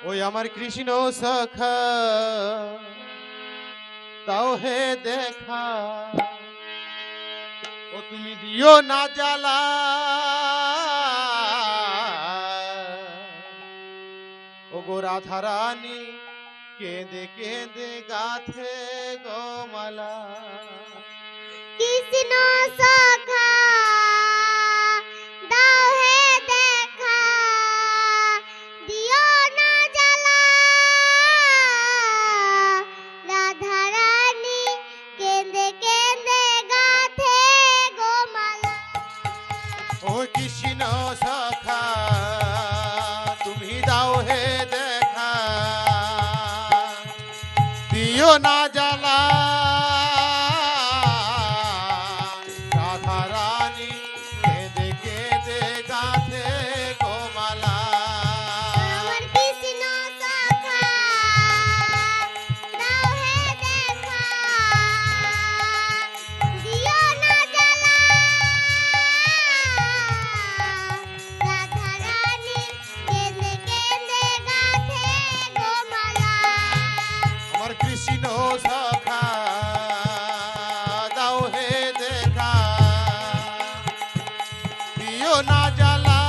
ওই আমার কৃষ্ণ সখা দাও হে দেখা, ও তুমি দিও না জ্বালা, ও গো রাধা রানী কেঁদে কেঁদে গাথে গোমালা। কৃষ্ণ সখা দাও হে দেখা, দিও না জ্বালা, রাধা রানী কেঁদে কেঁদে গাথে গোমালা। ও কৃষ্ণ সখা তুমি দাও হে দেখা, দিও না জ্বালা, রাধা রানী কেঁদে কেঁদে গাথে গোমালা। আমার কৃষ্ণ সখা দাও হে দেখা, দিও না জ্বালা, রাধা রানী কেঁদে কেঁদে গাথে গোমালা। আমার কৃষ্ণ সখা দাও হে দেখা, দিও না জ্বালা,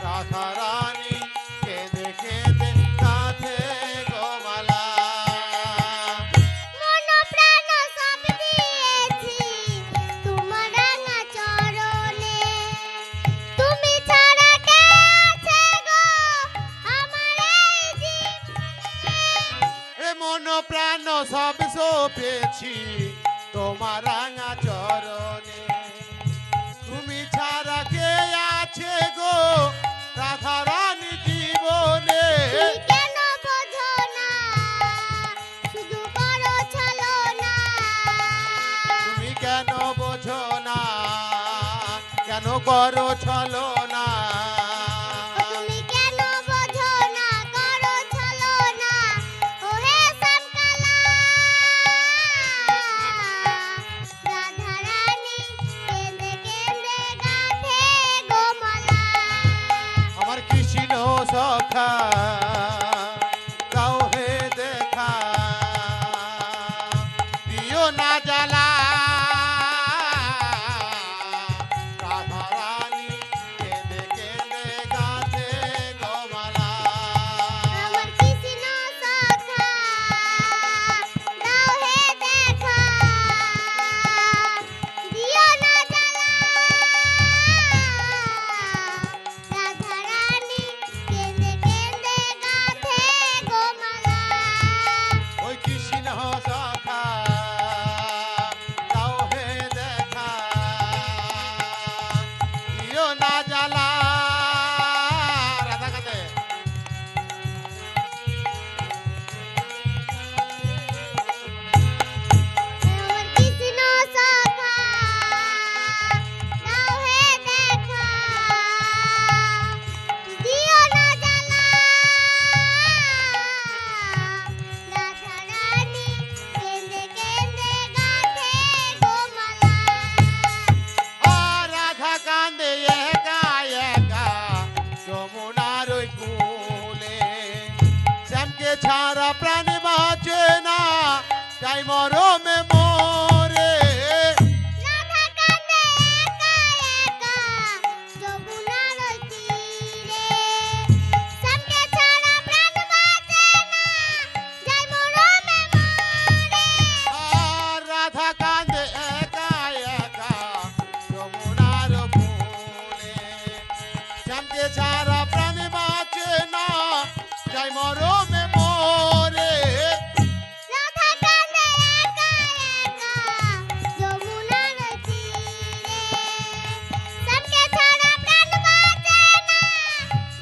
রাধা রানী কেঁদে কেঁদে গাথে গোমালা। মন প্রাণ সব দিয়েছি তোমার রাঙা চরণে, তুমি ছাড়া কে আছে গো আমার এই জীবনে। এ মন প্রাণ সব সপেছি তোমার রাঙা চরণে, তুমি ছাড়া কে আছে গো রাধা রানী জীবনে। তুমি কেন বোঝো না, শুধু করো ছলনা। তুমি কেন বোঝো না, কেন করো ছলনা। তুমি কেন বোঝো না, করো ছলনা। ও হে শ্যামকালা, রাধা রানী কেঁদে কেঁদে গাথে গোমালা। আমার কৃষ্ণ সখা দাও হে দেখা, দিও না জ্বালা, রাধা রানী কেঁদে কেঁদে গাথে গোমালা। আমার কৃষ্ণ সখা দাও হে দেখা, দিও না জ্বালা, রাধা রানী কেঁদে কেঁদে গাথে গোমালা। ওই কৃষ্ণ সখা দাও হে দেখা, দিও না জ্বালা, রাধা কাঁদে। আমার কৃষ্ণ সখা দাও হে দেখা, দিও না জ্বালা, রাধা রানী কেঁদে কেঁদে গাথে গোমালা। আর রাধা কাঁদে একা একা যমুনার ওই কূলে, শ্যামকে ছাড়া প্রাণ বাঁচে না, তাই মরমে মরে। রাধা কাঁদে একা একা যমুনার ওই তীরে, শ্যামকে ছাড়া প্রাণ বাঁচে না, যায় মরমে মরে। আর রাধা কাঁদে একা একা যমুনার কূলে, শ্যামকে ছাড়া প্রাণ বাঁচে না, তাই মরমে মরে। রাধা কাঁদে একা একা যমুনার ওই তীরে, শ্যামকে ছাড়া প্রাণ বাঁচে না,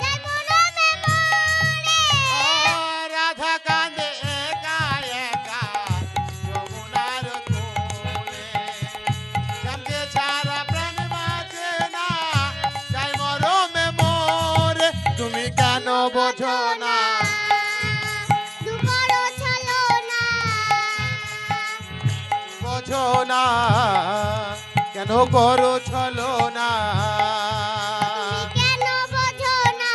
যায় মরমে মরে। আর রাধা কাঁদে একা একা যমুনার কূলে, শ্যামকে ছাড়া প্রাণ বাঁচে না, তাই মরমে মরে। তুমি কেন বোঝো না, দু করো ছলনা। বোঝো না, কেন করো ছলনা। তুমি কেন বোঝো না,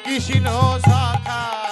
কৃষ্ণ সখা